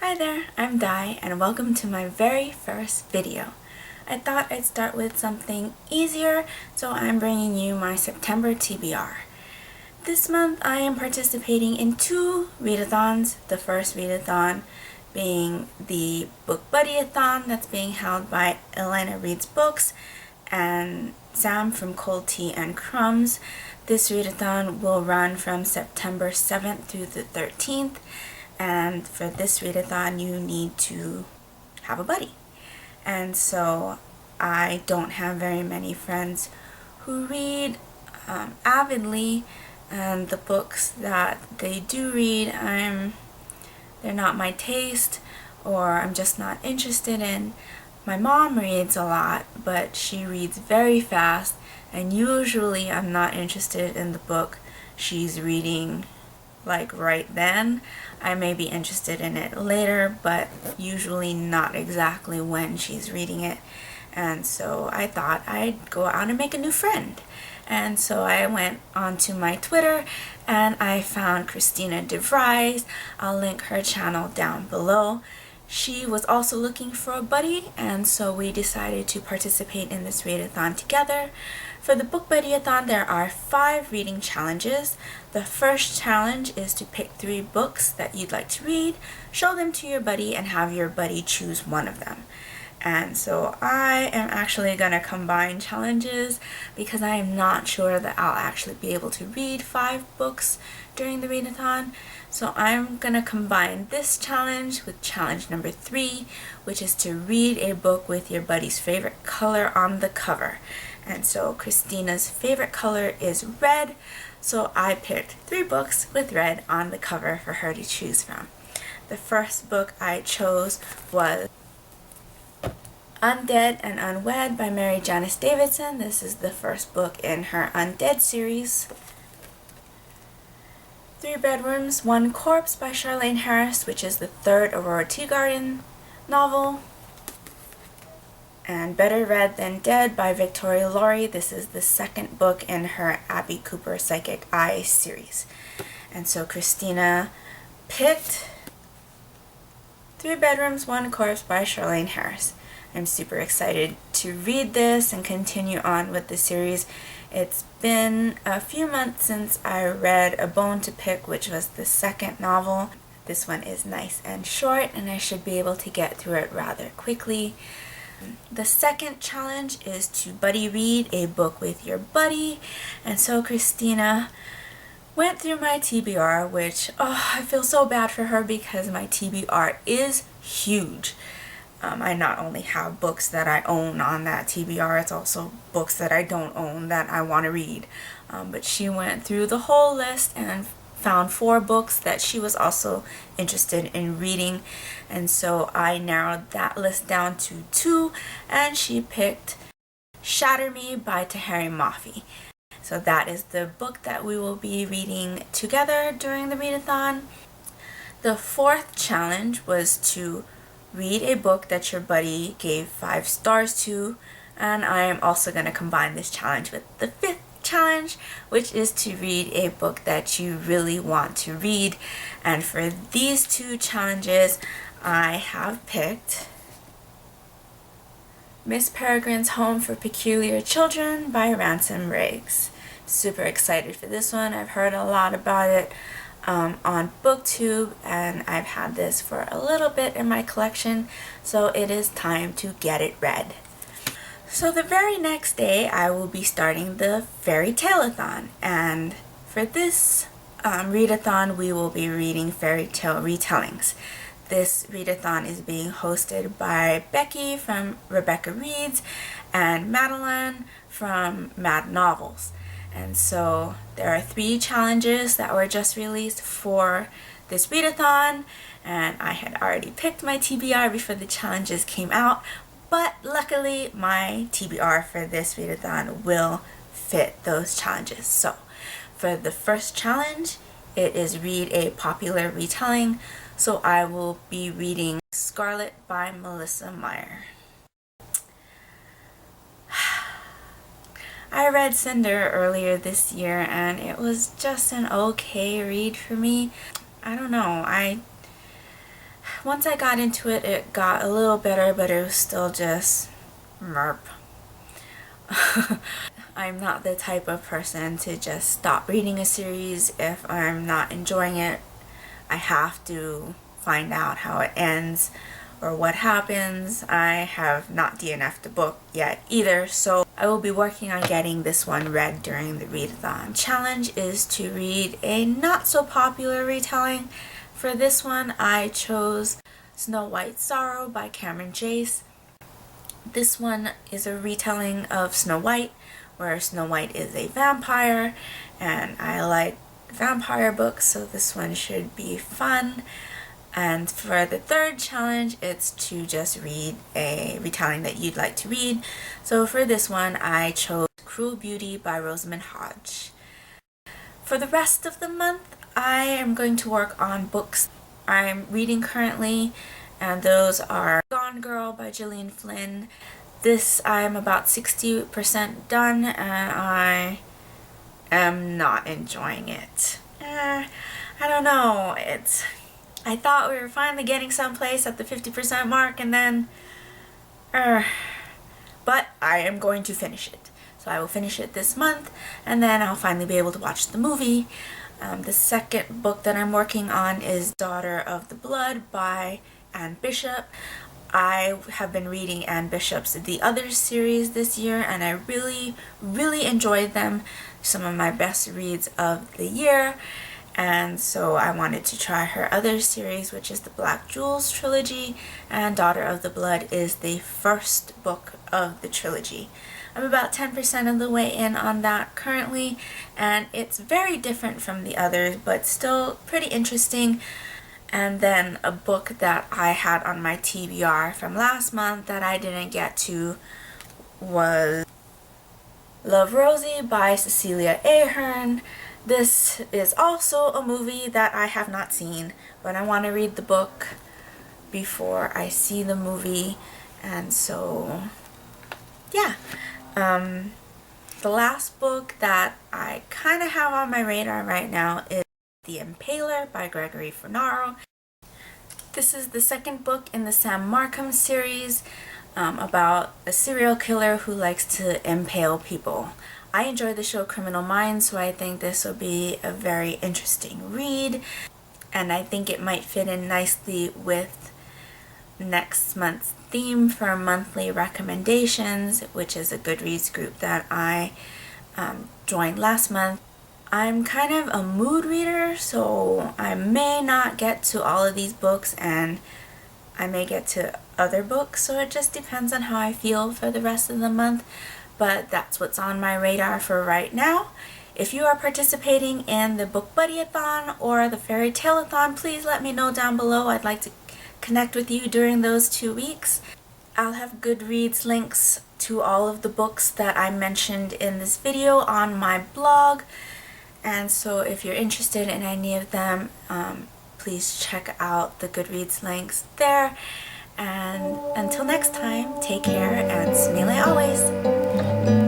Hi there, I'm Di and welcome to my very first video. I thought I'd start with something easier, so I'm bringing you my September TBR. This month I am participating in two readathons, the first readathon being the Book Buddy-a-thon that's being held by Elena Reads Books and Sam from Cold Tea and Crumbs. This readathon will run from September 7th through the 13th. And for this readathon, you need to have a buddy. And so I don't have very many friends who read avidly, and the books that they do read, they're not my taste, or I'm just not interested in. My mom reads a lot, but she reads very fast, and usually I'm not interested in the book she's reading like right then. I may be interested in it later, but usually not exactly when she's reading it. And so I thought I'd go out and make a new friend. And so I went onto my Twitter and I found Christina DeVries. I'll link her channel down below. She was also looking for a buddy, and so we decided to participate in this readathon together. For the Book Buddy-a-thon, there are 5 reading challenges. The first challenge is to pick 3 books that you'd like to read, show them to your buddy, and have your buddy choose one of them. And so I am actually going to combine challenges because I am not sure that I'll actually be able to read 5 books during the readathon. So I'm going to combine this challenge with challenge number 3, which is to read a book with your buddy's favorite color on the cover. And so Christina's favorite color is red, so I picked 3 books with red on the cover for her to choose from. The first book I chose was Undead and Unwed by Mary Janice Davidson. This is the first book in her Undead series. 3 Bedrooms, 1 Corpse by Charlaine Harris, which is the 3rd Aurora Teagarden novel. And Better Read Than Dead by Victoria Laurie. This is the 2nd book in her Abby Cooper Psychic Eye series. And so Christina picked 3 Bedrooms, 1 Corpse by Charlaine Harris. I'm super excited to read this and continue on with the series. It's been a few months since I read A Bone to Pick, which was the 2nd novel. This one is nice and short, and I should be able to get through it rather quickly. The second challenge is to buddy read a book with your buddy, and so Christina went through my TBR, which, I feel so bad for her because my TBR is huge. I not only have books that I own on that TBR, it's also books that I don't own that I want to read. But she went through the whole list and found 4 books that she was also interested in reading. And so I narrowed that list down to 2, and she picked Shatter Me by Tahari Mafi. So that is the book that we will be reading together during the readathon. The 4th challenge was to read a book that your buddy gave 5 stars to, and I am also going to combine this challenge with the 5th challenge, which is to read a book that you really want to read. And for these 2 challenges, I have picked Miss Peregrine's Home for Peculiar Children by Ransom Riggs. Super excited for this one. I've heard a lot about it on BookTube, and I've had this for a little bit in my collection, so it is time to get it read. So the very next day I will be starting the Fairy Tale-a-thon, and for this readathon we will be reading fairy tale retellings. This readathon is being hosted by Becky from Rebecca Reads and Madeline from Mad Novels. And so there are 3 challenges that were just released for this readathon, and I had already picked my TBR before the challenges came out, but luckily my TBR for this readathon will fit those challenges. So for the first challenge, it is read a popular retelling, so I will be reading Scarlet by Melissa Meyer. I read Cinder earlier this year and it was just an okay read for me. I don't know, once I got into it, it got a little better, but it was still just merp. I'm not the type of person to just stop reading a series if I'm not enjoying it. I have to find out how it ends or what happens. I have not DNF'd the book yet either, so I will be working on getting this one read during the readathon. Challenge is to read a not so popular retelling. For this one, I chose Snow White's Sorrow by Cameron Chase. This one is a retelling of Snow White, where Snow White is a vampire, and I like vampire books, so this one should be fun. And for the third challenge, it's to just read a retelling that you'd like to read. So for this one, I chose Cruel Beauty by Rosamund Hodge. For the rest of the month, I am going to work on books I'm reading currently, and those are Gone Girl by Gillian Flynn. This I'm about 60% done, and I am not enjoying it. I don't know. I thought we were finally getting someplace at the 50% mark, and then but I am going to finish it. So I will finish it this month, and then I'll finally be able to watch the movie. The second book that I'm working on is Daughter of the Blood by Anne Bishop. I have been reading Anne Bishop's The Others series this year, and I really enjoyed them. Some of my best reads of the year. And so I wanted to try her other series, which is the Black Jewels trilogy, and Daughter of the Blood is the first book of the trilogy. I'm about 10% of the way in on that currently, and it's very different from the others, but still pretty interesting. And then a book that I had on my TBR from last month that I didn't get to was Love Rosie by Cecilia Ahern. This is also a movie that I have not seen, but I want to read the book before I see the movie, and so yeah. The last book that I kind of have on my radar right now is The Impaler by Gregory Funaro. This is the second book in the Sam Markham series about a serial killer who likes to impale people. I enjoy the show Criminal Minds, so I think this will be a very interesting read, and I think it might fit in nicely with next month's theme for monthly recommendations, which is a Goodreads group that I joined last month. I'm kind of a mood reader, so I may not get to all of these books, and I may get to other books, so it just depends on how I feel for the rest of the month. But that's what's on my radar for right now. If you are participating in the Book Buddy-a-thon or the Fairy Tale-a-thon, please let me know down below. I'd like to connect with you during those 2 weeks. I'll have Goodreads links to all of the books that I mentioned in this video on my blog, and so if you're interested in any of them, please check out the Goodreads links there. And until next time, take care, and Smi-Le always!